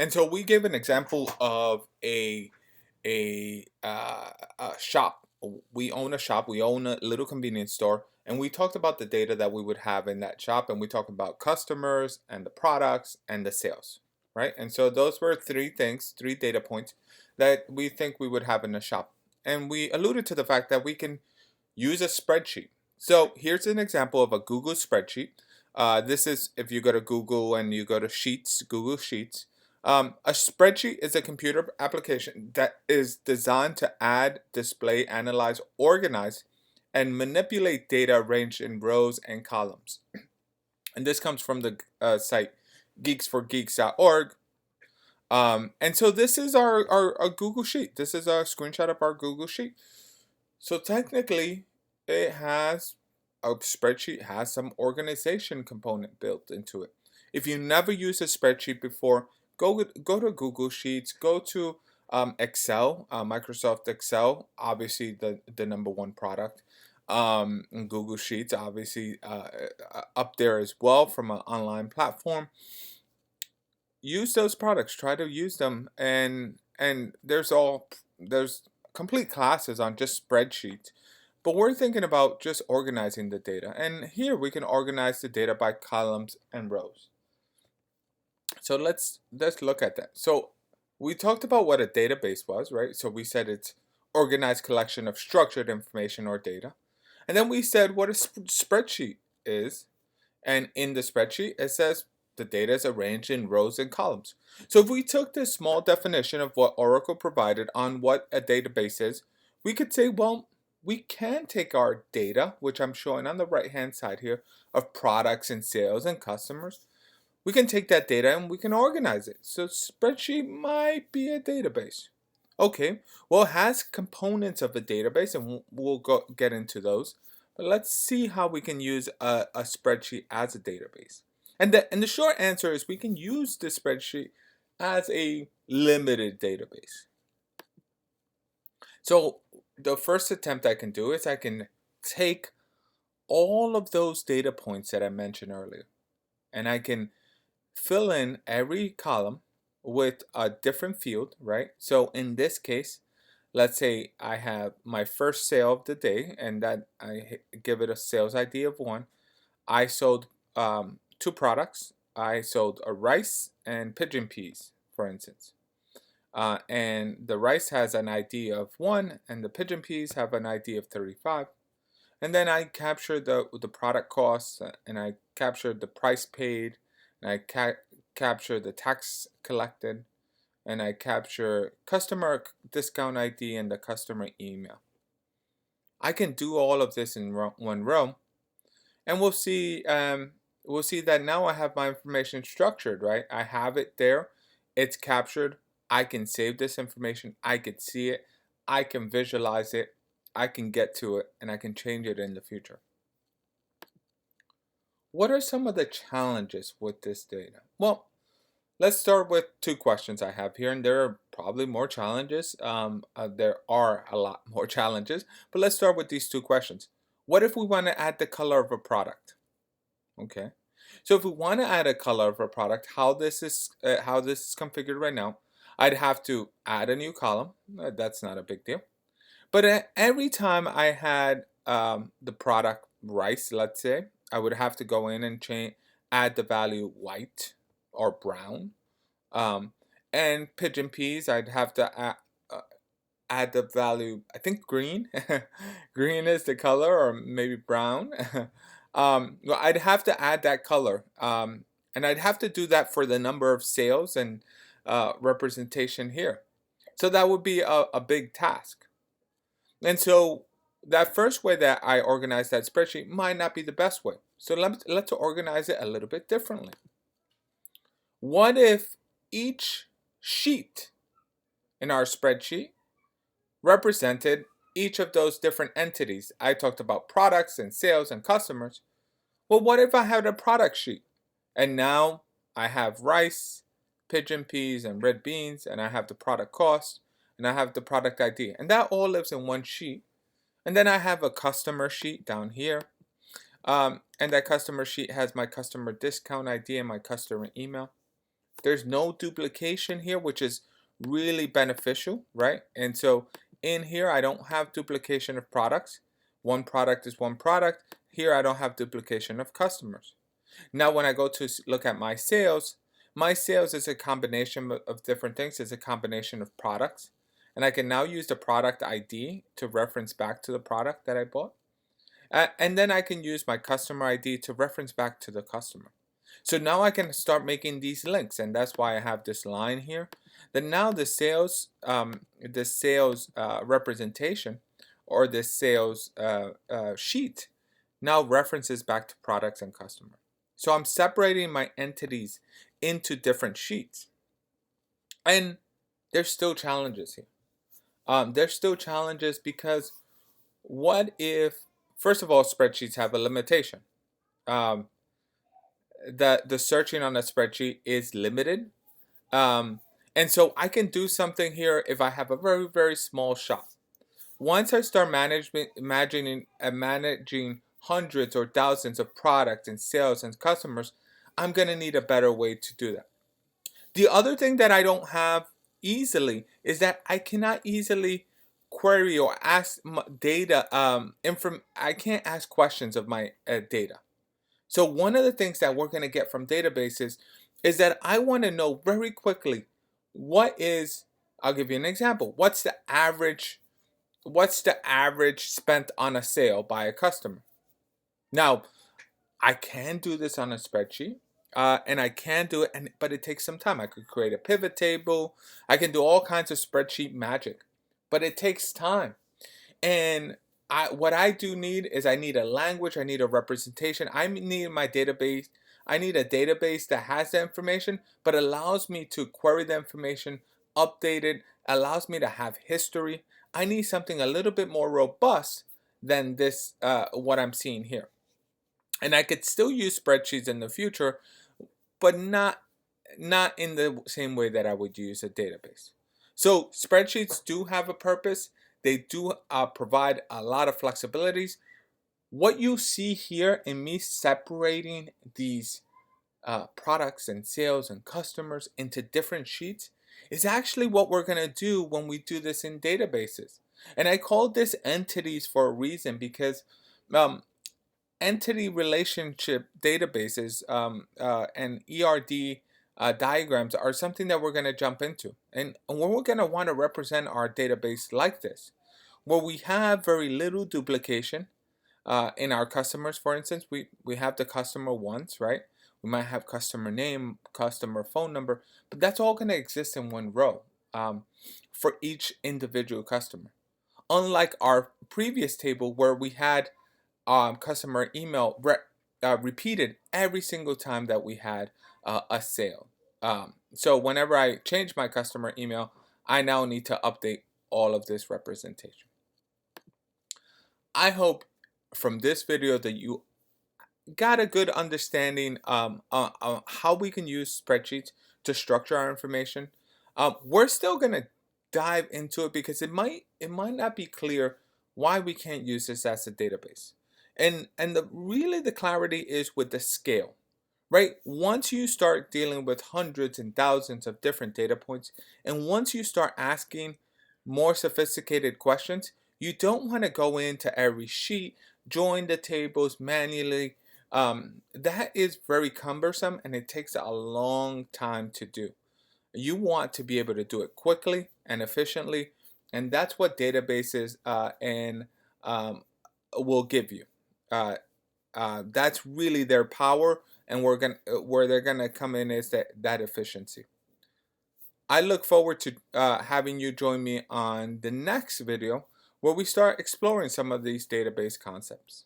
And so we gave an example of a shop. We own a shop. We own a little convenience store, and we talked about the data that we would have in that shop, and we talked about customers and the products and the sales, right? And so those were three things, three data points that we think we would have in a shop. And we alluded to the fact that we can use a spreadsheet. So here's an example of a Google spreadsheet. This is if you go to Google and you go to Sheets, Google Sheets. A spreadsheet is a computer application that is designed to add, display, analyze, organize, and manipulate data arranged in rows and columns. And this comes from the site geeksforgeeks.org. And so this is our Google Sheet. This is a screenshot of our Google Sheet. So technically, it has a spreadsheet has some organization component built into it. If you never used a spreadsheet before, go to Google Sheets, go to Excel, Microsoft Excel, obviously the number one product. And Google Sheets, obviously up there as well from an online platform. Use those products. Try to use them, and there's complete classes on just spreadsheets. But we're thinking about just organizing the data. And here we can organize the data by columns and rows. So let's look at that. So we talked about what a database was, right? So we said it's organized collection of structured information or data. And then we said what a spreadsheet is. And in the spreadsheet, it says the data is arranged in rows and columns. So if we took this small definition of what Oracle provided on what a database is, we could say, well, we can take our data, which I'm showing on the right-hand side here, of products and sales and customers. We can take that data and we can organize it. So spreadsheet might be a database. Okay, well, it has components of a database, and we'll get into those. But let's see how we can use a spreadsheet as a database. And the short answer is we can use the spreadsheet as a limited database. So the first attempt I can do is I can take all of those data points that I mentioned earlier, and I can fill in every column with a different field, right? So in this case, let's say I have my first sale of the day, and that I give it a sales ID of 1. I sold 2 products. I sold a rice and pigeon peas, for instance. And the rice has an ID of 1, and the pigeon peas have an ID of 35. And then I capture the product costs, and I capture the price paid, and I capture the tax collected, and I capture customer discount ID and the customer email. I can do all of this in one row, and we'll see that now I have my information structured, right? I have it there. It's captured. I can save this information. I can see it. I can visualize it. I can get to it, and I can change it in the future. What are some of the challenges with this data? Well, let's start with 2 questions I have here, and there are probably more challenges. There are a lot more challenges, but let's start with these 2 questions. What if we want to add the color of a product? Okay, so if we want to add a color of a product, how this is configured right now, I'd have to add a new column. That's not a big deal. But every time I had the product rice, let's say, I would have to go in and add the value white or brown. Um, and pigeon peas, I'd have to add the value, I think green. Green is the color, or maybe brown. Well, I'd have to add that color. And I'd have to do that for the number of sales and representation here. So that would be a big task. And so that first way that I organize that spreadsheet might not be the best way. So let's organize it a little bit differently. What if each sheet in our spreadsheet represented each of those different entities? I talked about products and sales and customers. Well, what if I had a product sheet? And now I have rice, pigeon peas, and red beans, and I have the product cost, and I have the product ID. And that all lives in one sheet. And then I have a customer sheet down here. And that customer sheet has my customer discount ID and my customer email. There's no duplication here, which is really beneficial, right? And so in here, I don't have duplication of products. One product is one product. Here, I don't have duplication of customers. Now, when I go to look at my sales is a combination of different things. It's a combination of products. And I can now use the product ID to reference back to the product that I bought. And then I can use my customer ID to reference back to the customer. So now I can start making these links, and that's why I have this line here. Then now the sales representation or the sales sheet now references back to products and customer. So I'm separating my entities into different sheets, and there's still challenges here. There's still challenges because what if, first of all, spreadsheets have a limitation. Um, the searching on a spreadsheet is limited. Um, and so I can do something here if I have a very, very small shop. Once I start managing hundreds or thousands of products and sales and customers, I'm going to need a better way to do that. The other thing that I don't have easily is that I cannot easily query or ask data. I can't ask questions of my data. So one of the things that we're going to get from databases is that I want to know very quickly what is, I'll give you an example. What's the average spent on a sale by a customer? Now, I can do this on a spreadsheet, and I can do it, but it takes some time. I could create a pivot table. I can do all kinds of spreadsheet magic, but it takes time. And what I do need is I need a language, I need a representation, I need my database. I need a database that has the information, but allows me to query the information, update it, allows me to have history. I need something a little bit more robust than this, what I'm seeing here. And I could still use spreadsheets in the future, but not in the same way that I would use a database. So spreadsheets do have a purpose. They do provide a lot of flexibilities. What you see here in me separating these products and sales and customers into different sheets is actually what we're going to do when we do this in databases. And I call this entities for a reason because um, entity relationship databases and ERD diagrams are something that we're going to jump into. And we're going to want to represent our database like this, where we have very little duplication in our customers. For instance, we have the customer once, right? We might have customer name, customer phone number, but that's all going to exist in one row for each individual customer. Unlike our previous table where we had customer email repeated every single time that we had a sale. So whenever I change my customer email, I now need to update all of this representation. I hope from this video that you got a good understanding how we can use spreadsheets to structure our information. We're still gonna dive into it because it might not be clear why we can't use this as a database. And the clarity is with the scale, right? Once you start dealing with hundreds and thousands of different data points, and once you start asking more sophisticated questions, you don't want to go into every sheet, join the tables manually. That is very cumbersome and it takes a long time to do. You want to be able to do it quickly and efficiently, and that's what databases and will give you. Uh, that's really their power, and where they're gonna come in is that efficiency. I look forward to having you join me on the next video where we start exploring some of these database concepts.